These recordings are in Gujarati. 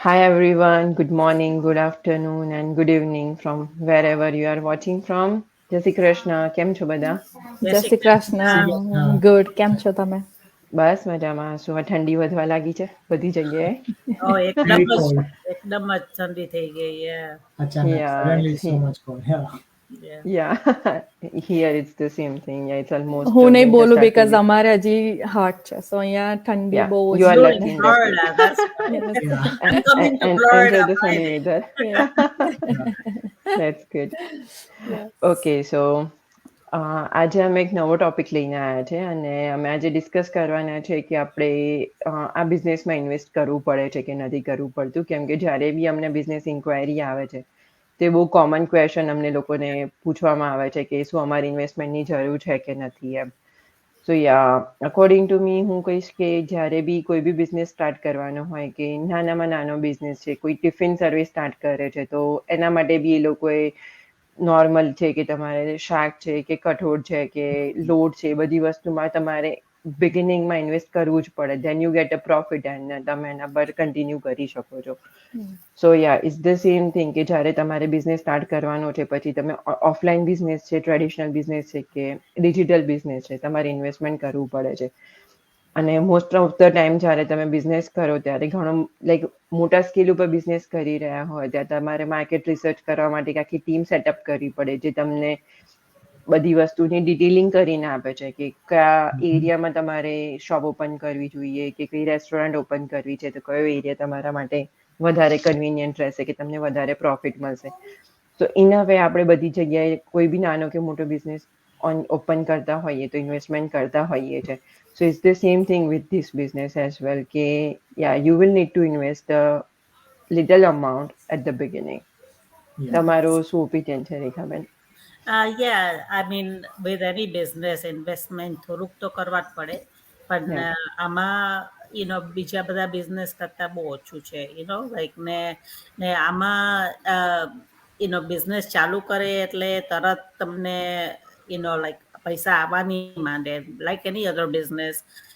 Hi everyone, good morning, good afternoon, and good evening from wherever you are watching from. જય શ્રી કૃષ્ણ, કેમ છો બધા? જય જય શ્રી શ્રી કૃષ્ણ. કૃષ્ણ. ગુડ. કેમ છો તમે? બસ મજામાં. શું આ ઠંડી વધવા લાગી છે બધી જગ્યાએ? એકદમ Very જ cold. એકદમ જ ઠંડી થઈ ગઈ. Achanak. Yeah, Suddenly so much cold. Yeah. Yeah. yeah. Here it's the same thing. Yeah, it's almost હું નહીં winter બોલું starting. બીકોઝ અમારે હજી હોટ છે, સો અહીંયા ઠંડી Yeah, બહુ you are ઓછી You're in lucky પડે. in that Florida, case. that's why. Yes. Yeah. I'm coming to Enjoy Florida the sunny Friday. weather. Yeah. Yeah. That's good. Yes. Okay so આજે અમે એક નવો ટોપિક લઈને આવ્યા છે અને અમે આજે ડિસ્કસ કરવાના છે કે આપણે આ બિઝનેસમાં ઇન્વેસ્ટ કરવું પડે છે કે નથી કરવું પડતું, કેમ કે જ્યારે બી અમને બિઝનેસ ઇન્ક્વાયરી આવે છે તે બહુ કોમન ક્વેશ્ચન અમને લોકોને પૂછવામાં આવે છે કે શું અમારી ઇન્વેસ્ટમેન્ટની જરૂર છે કે નથી એમ. સો યા અકોર્ડિંગ ટુ મી હું કહીશ કે જ્યારે બી કોઈ બી બિઝનેસ સ્ટાર્ટ કરવાનો હોય કે નાનામાં નાનો બિઝનેસ છે, કોઈ ટિફિન સર્વિસ સ્ટાર્ટ કરે છે તો એના માટે બી એ લોકોએ નોર્મલ છે કે તમારે શાક છે કે કઠોળ છે કે લોટ છે, બધી વસ્તુમાં તમારે બિગિનિંગમાં ઇન્વેસ્ટ કરવું જ પડે. Then you get a profit and તમે એના પર કન્ટિન્યુ કરી શકો છો. So yeah it's the same thing કે જ્યારે તમારે બિઝનેસ સ્ટાર્ટ કરવાનો છે, પછી તમે ઓફલાઈન બિઝનેસ છે, ટ્રેડિશનલ બિઝનેસ છે કે ડિજિટલ બિઝનેસ છે, તમારે ઇન્વેસ્ટમેન્ટ કરવું પડે છે. અને મોસ્ટ ઓફ ધ ટાઈમ જ્યારે તમે બિઝનેસ કરો ત્યારે ઘણો લાઈક મોટા સ્કેલ ઉપર બિઝનેસ કરી રહ્યા હોય ત્યાં તમારે માર્કેટ રિસર્ચ કરવા માટે એક આખી ટીમ સેટઅપ કરવી પડે, જે તમને બધી વસ્તુની ડિટેલિંગ કરીને આપે છે કે કયા એરિયામાં તમારે શોપ ઓપન કરવી જોઈએ કે કઈ રેસ્ટોરન્ટ ઓપન કરવી છે, તો કયો એરિયા તમારા માટે વધારે કન્વિનિયન્ટ રહેશે કે તમને વધારે પ્રોફિટ મળશે. તો ઇન અ વે આપણે બધી જગ્યાએ કોઈ બી નાનો કે મોટો બિઝનેસ ઓપન કરતા હોઈએ તો ઇન્વેસ્ટમેન્ટ કરતા હોઈએ છે. So it's the same thing with this business as well. Yeah, you will need to invest a little amount at the beginning. Yeah. તમારો શું ઓપિનિયન છે Rekhaben? Yeah, I mean, with any business investment થોડુંક તો કરવા જ પડે, પણ Yeah. આમાં બીજા બધા બિઝનેસ કરતાં બહુ ઓછું છે, લાઈક ને આમાં બિઝનેસ ચાલુ કરે એટલે તરત તમને લાઈક પૈસા આવવાની માંડે. Like any other business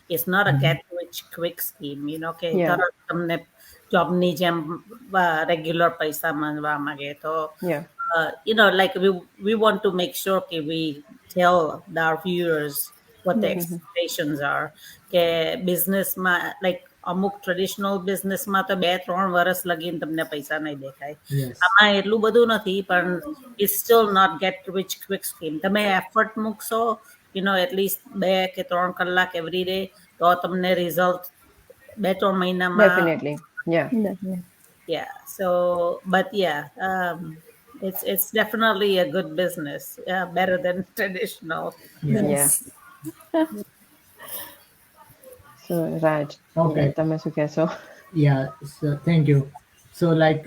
it's not a get rich quick scheme, કે Yeah. તરત તમને જોબની જેમ રેગ્યુલર પૈસા મળવા માંગે. તો Yeah. like we want to make sure that we tell our viewers what the expectations are. કે બિઝનેસમાં લાઈક અમુક ટ્રેડિશનલ બિઝનેસમાં તો 2-3 વર્ષ લગીને તમને પૈસા નહીં દેખાય. Yes. આમાં એટલું બધું નથી, પણ it's still not get rich quick scheme. તમે એફર્ટ મૂકશો એટલીસ્ટ 2 કે 3 કલાક એવરી ડે, તો તમને રિઝલ્ટ 2-3 મહિનામાં. Definitely. Yeah. Yeah, so but yeah, it's definitely a good business, better than traditional. Yeah. Yeah. So Raj, Okay. તમે શું કહેશો? Yeah. So thank you. So like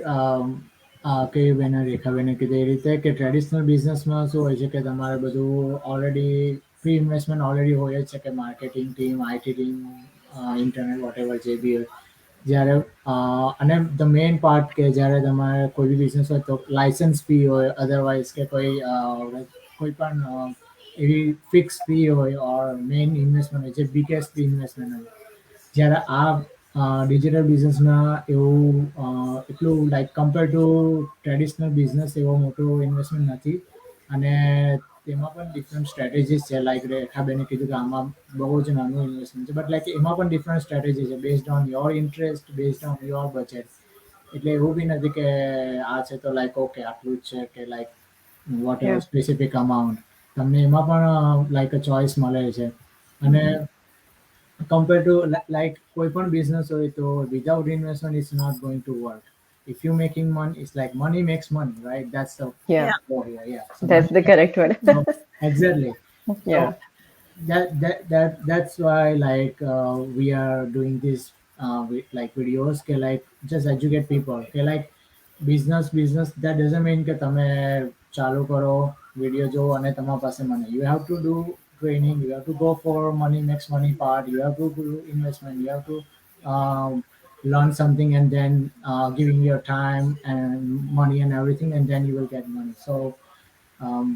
કે બેને રેખાબેને કીધું એ રીતે કે ટ્રેડિશનલ બિઝનેસમાં શું હોય છે કે તમારે બધું ઓલરેડી પ્રી ઇન્વેસ્ટમેન્ટ ઓલરેડી હોય જ છે કે marketing team, IT team, internet whatever જે બી હોય. જ્યારે અને ધ મેઇન પાર્ટ કે જ્યારે તમારે કોઈ બી બિઝનેસ હોય તો લાઇસન્સ ફી હોય, અધરવાઇઝ કે કોઈ પણ એવી ફિક્સ ફી હોય ઓર મેઇન ઇન્વેસ્ટમેન્ટ હોય જે બિગેસ્ટ ઇન્વેસ્ટમેન્ટ હોય. જ્યારે આ ડિજિટલ બિઝનેસમાં એવું એટલું like compare to traditional business એવો મોટો ઇન્વેસ્ટમેન્ટ નથી. અને તેમાં પણ ડિફરન્ટ સ્ટ્રેટેજીસ છે. લાઈક રેખાબેને કીધું કે આમાં બહુ જ નાનું ઇન્વેસ્ટમેન્ટ છે, બટ લાઈક એમાં પણ ડિફરન્ટ સ્ટ્રેટેજી છે based on your interest, based on your budget. એટલે એવું બી નથી કે આ છે તો લાઈક ઓકે આટલું જ છે કે like what ever Yeah. Specific amount. તમને એમાં પણ લાઈક અ ચોઇસ મળે છે. અને કમ્પેર ટુ લાઈક કોઈ પણ બિઝનેસ હોય તો without investment is not going to work. If you making money, it's like money makes money, right? That's the Yeah. oh yeah. So That's the correct word. so, exactly. Yeah. So that's why like we are doing this like videos કે like just educate people કે like business that doesn't mean કે તમે ચાલુ કરો વિડીયો જો અને તમારા પાસે money. You have to do training, you have to go for money makes money part, you have to do investment, you have to um, learn something and then giving your time and money and everything and then you will get money. So um,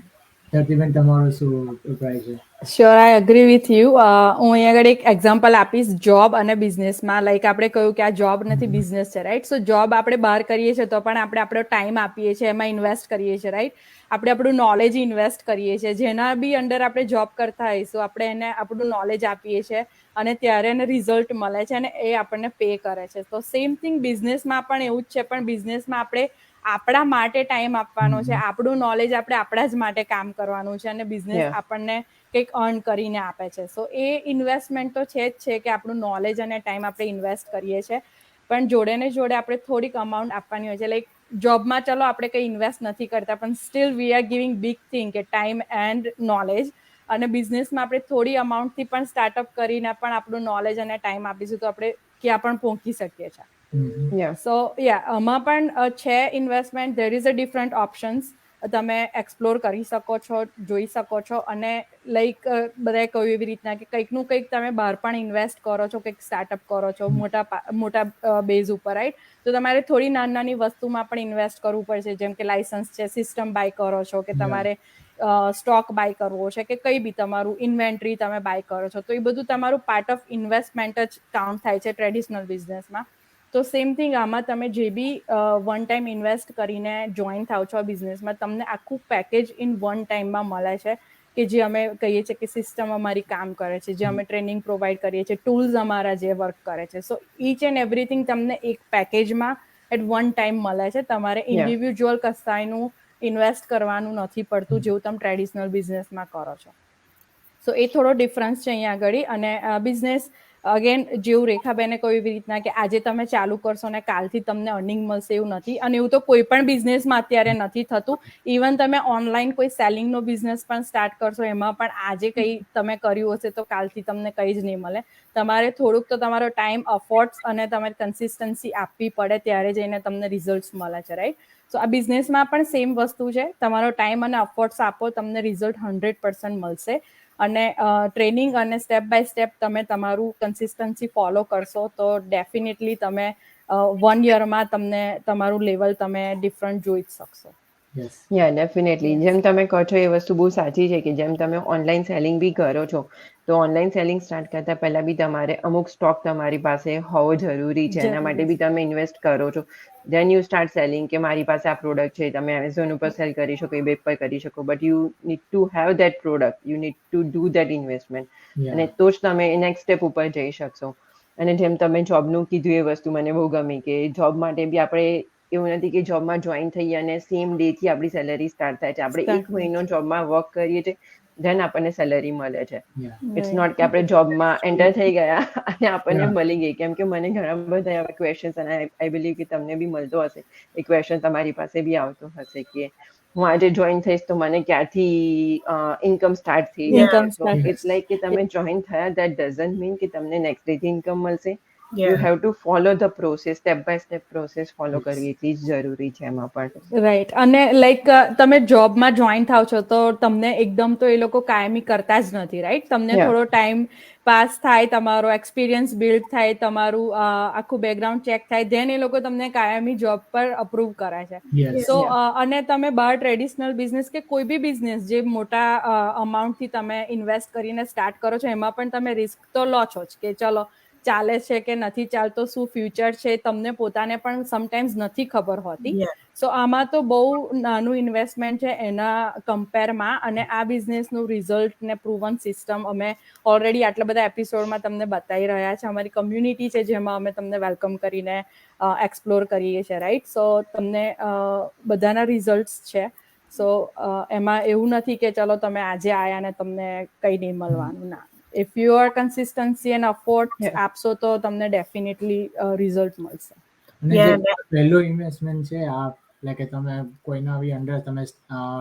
ધરતીબેન તમારો શું અભિપ્રાય છે? Sure, I agree with you. હું અહીંયા આગળ એક એક્ઝામ્પલ આપીશ જોબ અને બિઝનેસમાં. લાઈક આપણે કહ્યું કે આ જોબ નથી, બિઝનેસ છે, રાઈટ? સો જોબ આપણે બહાર કરીએ છીએ તો પણ આપણે આપણો ટાઈમ આપીએ છીએ, એમાં ઇન્વેસ્ટ કરીએ છીએ, રાઈટ? આપણે આપણું નોલેજ ઇન્વેસ્ટ કરીએ છીએ. જેના બી અંડર આપણે જોબ કરતા હોઈશું આપણે એને આપણું નોલેજ આપીએ છીએ અને ત્યારે એને રિઝલ્ટ મળે છે અને એ આપણને પે કરે છે. તો સેમ થિંગ બિઝનેસમાં પણ એવું જ છે, પણ બિઝનેસમાં આપણે આપણા માટે ટાઈમ આપવાનો છે, આપણું નોલેજ આપણે આપણા જ માટે કામ કરવાનું છે અને બિઝનેસ Yeah. આપણને કંઈક અર્ન કરીને આપે છે. સો એ ઇન્વેસ્ટમેન્ટ તો છે જ છે કે આપણું નોલેજ અને ટાઈમ આપણે ઇન્વેસ્ટ કરીએ છીએ, પણ જોડે ને જોડે આપણે થોડીક અમાઉન્ટ આપવાની હોય છે. લાઈક જોબમાં ચલો આપણે કંઈ ઇન્વેસ્ટ નથી કરતા, પણ steel we are giving big thing કે ટાઈમ એન્ડ નોલેજ. અને બિઝનેસમાં આપણે થોડી અમાઉન્ટથી પણ સ્ટાર્ટઅપ કરીને પણ આપણું નોલેજ અને ટાઈમ આપીશું તો આપણે ક્યાં પણ પહોંચી શકીએ છીએ. Yeah. સો આમાં પણ છે investment. There is a different options. તમે એક્સપ્લોર કરી શકો છો, જોઈ શકો છો. અને લાઈક બધાએ કહ્યું એવી રીતના કે કંઈકનું કંઈક તમે બહાર પણ ઇન્વેસ્ટ કરો છો, કંઈક સ્ટાર્ટઅપ કરો છો મોટા બેઝ ઉપર, રાઈટ? તો તમારે થોડી નાની નાની વસ્તુમાં પણ ઇન્વેસ્ટ કરવું પડશે, જેમ કે લાયસન્સ છે, સિસ્ટમ બાય કરો છો કે તમારે સ્ટોક બાય કરવો છે કે કંઈ બી તમારું ઇન્વેન્ટરી તમે બાય કરો છો, તો એ બધું તમારું પાર્ટ ઓફ ઇન્વેસ્ટમેન્ટ જ કાઉન્ટ થાય છે ટ્રેડિશનલ બિઝનેસમાં. તો સેમ થિંગ આમાં તમે જે બી વન ટાઈમ ઇન્વેસ્ટ કરીને જોઈન થાવ છો આ બિઝનેસમાં, તમને આખું પેકેજ ઇન વન ટાઈમમાં મળે છે કે જે અમે કહીએ છીએ કે સિસ્ટમ અમારી કામ કરે છે, જે અમે ટ્રેનિંગ પ્રોવાઈડ કરીએ છીએ, ટૂલ્સ અમારા જે વર્ક કરે છે. સો ઈચ એન્ડ એવરીથિંગ તમને એક પેકેજમાં એટ વન ટાઈમ મળે છે. તમારે ઇન્ડિવિજ્યુઅલ કસાયનું ઇન્વેસ્ટ કરવાનું નથી પડતું જેવું તમે ટ્રેડિશનલ બિઝનેસમાં કરો છો. સો એ થોડો ડિફરન્સ છે અહીંયા આગળ. અને બિઝનેસ અગેન જેવું રેખાબેને કહ્યું એવી રીતના કે આજે તમે ચાલુ કરશો ને કાલથી તમને અર્નિંગ મળશે એવું નથી. અને એવું તો કોઈ પણ બિઝનેસમાં અત્યારે નથી થતું. ઇવન તમે ઓનલાઈન કોઈ સેલિંગનો બિઝનેસ પણ સ્ટાર્ટ કરશો એમાં પણ આજે કંઈ તમે કર્યું હશે તો કાલથી તમને કંઈ જ નહીં મળે. તમારે થોડુંક તો તમારો ટાઈમ, અફોર્ટ્સ અને તમારે કન્સિસ્ટન્સી આપવી પડે, ત્યારે જઈને તમને રિઝલ્ટ મળે છે, રાઈટ? સો આ બિઝનેસમાં પણ સેમ વસ્તુ છે. તમારો ટાઈમ અને અફોર્ટ્સ આપો, તમને રિઝલ્ટ 100% મળશે. અને ટ્રેનિંગ અને સ્ટેપ બાય સ્ટેપ તમે તમારું કન્સિસ્ટન્સી ફોલો કરશો તો ડેફિનેટલી તમે 1 યરમાં તમને તમારું લેવલ તમે ડિફરન્ટ જોઈ જ શકશો. યા ડેફિનેટલી. જેમ તમે કહો છો એ વસ્તુ બહુ સાચી છે કે જેમ તમે ઓનલાઈન સેલિંગ બી કરો છો, તો ઓનલાઈન સેલિંગ સ્ટાર્ટ કરતા પહેલા બી તમારે અમુક સ્ટોક તમારી પાસે હોવો જરૂરી છે. એના માટે બી તમે ઇન્વેસ્ટ કરો છો. ધેન યુ સ્ટાર્ટ સેલિંગ કે મારી પાસે આ પ્રોડક્ટ છે, તમે એમેઝોન ઉપર સેલ કરી શકો, eBay પર કરી શકો, but you need to have that product, you need to do that investment. અને તો જ તમે નેક્સ્ટ સ્ટેપ ઉપર જઈ શકશો. અને જેમ તમે જોબનું કીધું એ વસ્તુ મને બહુ ગમી કે જોબ માટે બી આપણે એવું નથી કે જોબમાં જોઈન થઈએ અને સેમ ડે થી આપણી સેલેરી સ્ટાર્ટ થાય છે. આપણે 1 મહિનો જોબમાં વર્ક કરીએ છીએ, ધેન આપણને સેલેરી મળે છે. ઇટ્સ નોટ કે આપણે જોબમાં એન્ટર થઈ ગયા અને આપણને મળી ગઈ. કેમ કે મને ઘણા બધા એવા ક્વેશ્ચન્સ અને આઈ બિલીવ કે તમને બી મળતો હશે એ ક્વેશ્ચન, તમારી પાસે બી આવતો હશે કે હું આજે જોઈન થઈશ તો મને ક્યાંથી ઇન્કમ સ્ટાર્ટ થઈ જશે. તો ઇટ્સ લાઈક કે તમે જોઈન થયા દેટ ડઝન્ટ મીન કે તમને નેક્સ્ટ ડે થી ઇન્કમ મળશે. You have to follow the process, step by step process follow કરવી એટલી જ જરૂરી છે એમાં પણ. રાઈટ. અને લાઈક તમે જોબમાં જોઈન થાવ છો તો તમને એકદમ તો એ લોકો કાયમી કરતા જ નથી, રાઈટ? તમને થોડો ટાઈમ પાસ થાય, તમારો એક્સપિરિયન્સ બિલ્ડ થાય, તમારું આખું બેકગ્રાઉન્ડ ચેક થાય, ધેન એ લોકો તમને કાયમી જોબ પર અપ્રૂવ કરે છે. સો અને તમે બહાર ટ્રેડિશનલ બિઝનેસ કે કોઈ બી બિઝનેસ જે મોટા અમાઉન્ટથી તમે ઇન્વેસ્ટ કરીને સ્ટાર્ટ કરો છો એમાં પણ તમે રિસ્ક તો લો છો જ કે ચલો ચાલે છે કે નથી ચાલતો, શું ફ્યુચર છે, તમને પોતાને પણ સમટાઈમ્સ નથી ખબર હોતી. સો આમાં તો બહુ નાનું ઇન્વેસ્ટમેન્ટ છે એના કમ્પેરમાં. અને આ બિઝનેસનું રિઝલ્ટ ને પ્રૂવન સિસ્ટમ અમે ઓલરેડી આટલા બધા એપિસોડમાં તમને બતાવી રહ્યા છે. અમારી કમ્યુનિટી છે જેમાં અમે તમને વેલકમ કરીને એક્સપ્લોર કરીએ છીએ, રાઈટ? સો તમને બધાના રિઝલ્ટ્સ છે. સો એમાં એવું નથી કે ચલો તમે આજે આયા ને તમને કંઈ નહીં મળવાનું. ના, if you are consistency and effort આપશો તો તમને ડેફિનેટલી રિઝલ્ટ મળશે. પહેલું ઇન્વેસ્ટમેન્ટ છે આ, એટલે કે તમે કોઈના બી અંડર તમે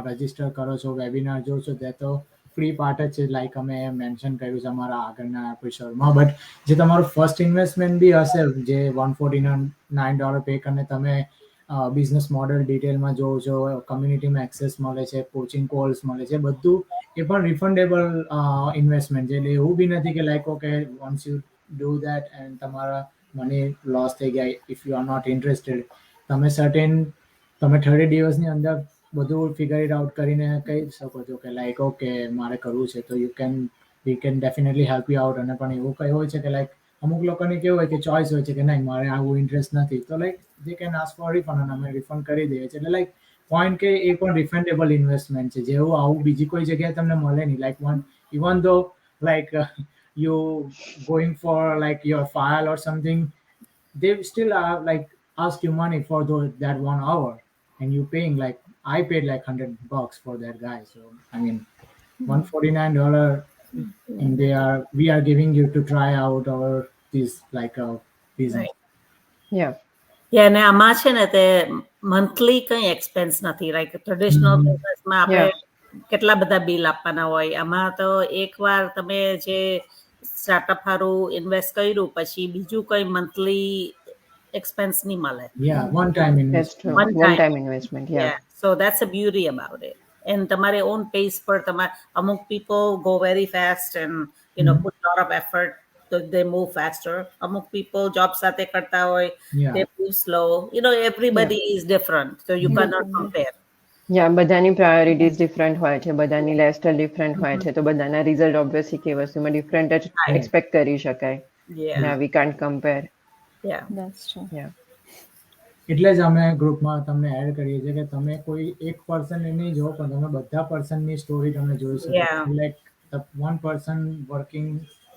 રજીસ્ટર કરો છો, વેબિનાર જો છો, તે તો ફ્રી પાર્ટ જ છે, લાઈક અમે મેન્શન કર્યું છે અમારા આગળના એપિસોડમાં. બટ જે તમારું ફર્સ્ટ ઇન્વેસ્ટમેન્ટ બી હશે, જે $149 પે કરીને તમે બિઝનેસ મોડેલ ડિટેલમાં જોવો છો, કમ્યુનિટીમાં એક્સેસ મળે છે, કોચિંગ કોલ્સ મળે છે, બધું એ પણ રિફંડેબલ ઇન્વેસ્ટમેન્ટ છે. એટલે એવું બી નથી કે like okay once you do that and તમારા મની લોસ થઈ ગયા if you are not interested. તમે 30 દિવસની અંદર બધું ફિગર ઇટ આઉટ કરીને કહી શકો છો કે લાઈક ઓકે મારે કરવું છે તો we can definitely help you out. અને પણ એવું કઈ હોય છે કે લાઈક અમુક લોકોને કેવું હોય કે ચોઇસ હોય છે કે નહીં મારે આવું ઇન્ટરેસ્ટ નથી તો like they can ask for refund અને અમે રિફંડ કરી દઈએ છીએ. એટલે લાઈક પોઈન્ટ કે એ પણ રિફંડેબલ ઇન્વેસ્ટમેન્ટ છે જેવું આવું બીજી કોઈ જગ્યાએ તમને મળે નહીં. લાઈક ઇવન ધો like you going for like your file or something they still like ask you money for that 1 hour and you paying like I paid like $100 for that guy. So I mean $149 and we are giving you to try out our this like business. Right. Yeah. અને આમાં છે ને તે મંથલી કઈ એક્સપેન્સ નથી. લાઈક ટ્રેડિશનલ બિઝનેસમાં આપણે કેટલા બધા બિલ આપવાના હોય, આમાં તો એકવાર તમે જે સ્ટાર્ટઅપ હારું ઇન્વેસ્ટ કર્યું પછી બીજું કઈ મંથલી એક્સપેન્સ નહીં મળે. Yeah, one time That's investment. true. One One time. time investment. Yeah. Yeah, so that's the beauty about it. And તમારે own pace પર among people go very fast and you know put a lot of effort so they move faster. Among people job સાથે કરતા હોય, Yeah. they move slow. You know, everybody is different, so you cannot compare. બધાની પ્રાયોરિટીઝ ડિફરન્ટ હોય છે, બધાની લાઈફસ્ટાઈલ ડિફરન્ટ હોય છે, તો બધાના રિઝલ્ટ ઓબ્વિયસલી કે વસ્તુમાં ડિફરન્ટ જ એક્સપેક્ટ કરી શકાય. Yeah, we can't compare. yeah. That's true. એટલે જ અમે ગ્રુપમાં તમને એડ કરીએ છીએ કે તમે કોઈ એક પર્સનને નહીં જો પણ તમે બધા પર્સનની સ્ટોરી તમે જોઈ શકો. Yeah. Like one person working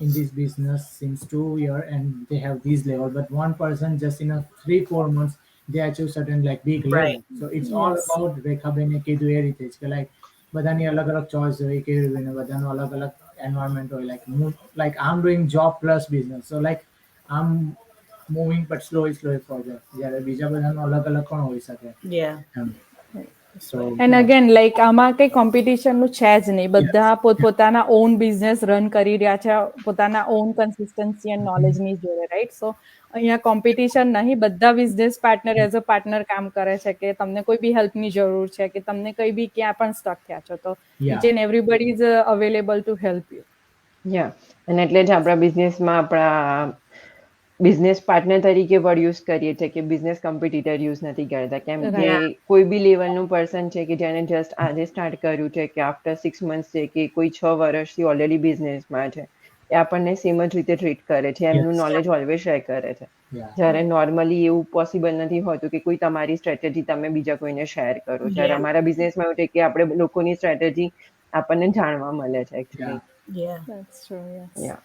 in this business since 2 years and they have this level, but one person just in a 3-4 months they achieve certain like big level. Right. So it's all about રેખાબેને કીધું એ રીતે જ કે લાઈક બધાની અલગ અલગ ચોઇસ હોય કેવી રીતે બધાનું અલગ અલગ એન્વાયરમેન્ટ હોય. Like I am doing job plus business so like I am moving but slowly further જ્યારે બીજા બધાનું અલગ અલગ પણ હોઈ શકે. Yeah. So and again like આમાં કઈ કોમ્પિટિશનનું છે જ નહીં, બધા પોતપોતાના ઓન બિઝનેસ રન કરી રહ્યા છે પોતાના ઓન કન્સિસ્ટન્સી એન્ડ નોલેજની જોડે, રાઈટ? સો અહીંયા કોમ્પિટિશન નહીં, બધા business partner as a partner કામ કરે છે કે તમને કોઈ બી હેલ્પની જરૂર છે કે તમને કઈ બી ક્યાં પણ સ્ટક થયા છો તો each and everybody is available to help you. અને એટલે જ આપણા બિઝનેસમાં આપણા બિઝનેસ પાર્ટનર તરીકે વર્ડ યુઝ કરીએ છીએ કે બિઝનેસ કોમ્પિટિટર યુઝ નથી કરતા. કેમ કે કોઈ બી લેવલનું પર્સન છે કે જેને જસ્ટ આજે સ્ટાર્ટ કર્યું છે કે આફ્ટર 6 months છે કે કોઈ 6 વર્ષથી ઓલરેડી બિઝનેસમાં છે એ આપણને સેમ જ રીતે ટ્રીટ કરે છે, એમનું નોલેજ ઓલવેઝ શેર કરે છે. જ્યારે નોર્મલી એવું પોસિબલ નથી હોતું કે કોઈ તમારી સ્ટ્રેટેજી તમે બીજા કોઈને શેર કરો. જ્યારે અમારા બિઝનેસમાં એવું છે કે આપણે લોકોની સ્ટ્રેટેજી આપણને જાણવા મળે છે actually. Yeah. That's true, yes.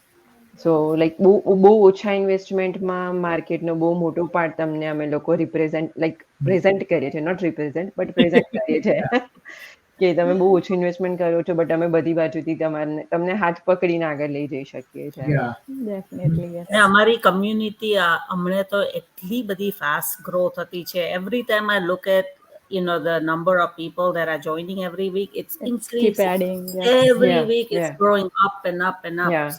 So like બહુ ઓછા ઇન્વેસ્ટમેન્ટમાં માર્કેટનો બહુ મોટો પાર્ટ તમને અમે લોકો પ્રેઝન્ટ કરીએ છીએ, નોટ રિપ્રેઝન્ટ બટ પ્રેઝન્ટ કરીએ છીએ કે તમે બહુ ઓછું ઇન્વેસ્ટમેન્ટ કરો છો બટ અમે બધી બાજુથી તમને હાથ પકડીને આગળ લઈ જઈ શકીએ છીએ. Definitely, yes. અને અમારી કમ્યુનિટી હમણે તો એટલી બધી ફાસ્ટ ગ્રો થતી છે. Every time I look at the number of people that are joining every week, it's Keep increasing. adding. Every Yeah, week it's yeah. growing up and up and up. Yeah.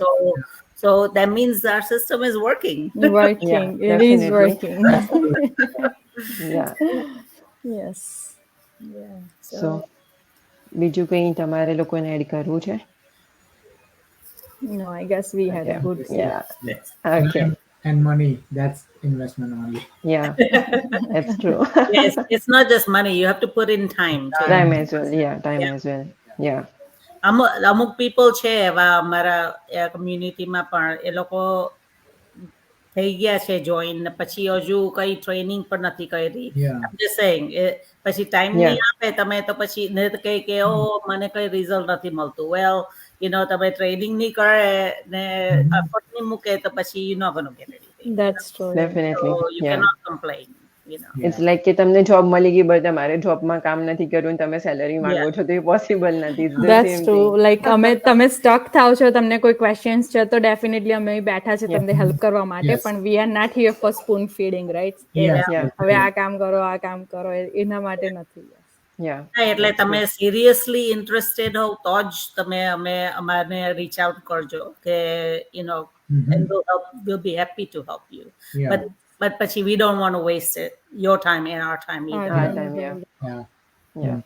So that means our system is working. Working. Yeah, It is definitely. working. Yes. Yeah. સો બીજું કંઈ તમારે લોકોને એડ કરવું છે? No, I guess we had a good Okay. And money, that's investment only. Yeah, that's true. It's not just money, you have to put in time too. Time as well. Time as well. Yeah. અમુક people છે એવા અમારા કમ્યુનિટીમાં પણ એ લોકો થઈ ગયા છે જોઈન ને પછી હજુ કઈ ટ્રેનિંગ પણ નથી કરી. Yeah. I'm just saying, પછી ટાઈમ Yeah. નહીં આપે તમે તો પછી ને કહે કે ઓ મને કઈ રિઝલ્ટ નથી મળતું. વેલ તમે ટ્રેનિંગ નહીં કરે ને એફર્ટ નહીં મૂકે તો પછી you're not going to get anything. That's true. Definitely. So you Yeah. cannot complain. It's like કે તમને જોબ મળી ગઈ બટ તમારે જોબમાં કામ નથી કરવું ને તમે સેલરી માંગો છો તો એ પોસિબલ નથી. It's the That's same true. thing. Like તમે સ્ટક થાવ છો, તમને કોઈ ક્વેશ્ચન્સ છે તો ડેફિનેટલી અમે બેઠા છે તમને હેલ્પ કરવા માટે, Yes. પણ we are not here for spoon feeding, right? Yeah. હવે આ કામ કરો એના માટે નથી. Yeah. એટલે તમે સિરિયસલી ઇન્ટરેસ્ટેડ હોવ તો જ તમે અમારે રીચ આઉટ કરજો કે and we'll be happy to help you. Yeah. But પછી we don't want to waste your time and our time either. Our time, yeah. Yeah.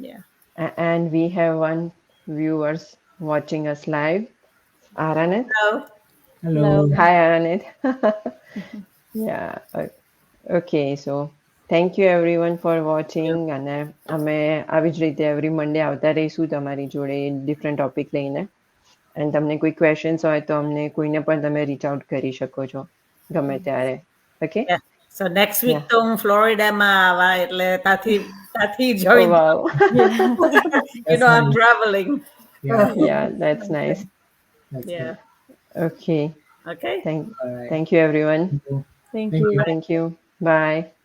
Yeah. And we have one viewers watching us live. Aranit. Hello. Hi, Aranit. Yeah. Okay. So thank you everyone for watching. અને અમે આવી જ રીતે એવરી મંડે આવતા રહીશું તમારી જોડે ડિફરન્ટ ટોપિક લઈને. અને તમને કોઈ ક્વેશ્ચન્સ હોય તો અમને કોઈને પણ તમે રીચ આઉટ કરી શકો છો ગમે ત્યારે. Okay. Yeah. So next week Yeah. તો હું ફ્લોરિડામાં આવા એટલે ત્યાંથી Oh join wow. I'm traveling. Yeah, Yeah, that's nice. that's Yeah. good. Okay. Okay. Thank All right. thank you everyone. Thank you. Thank Thank you you. Thank you. Bye.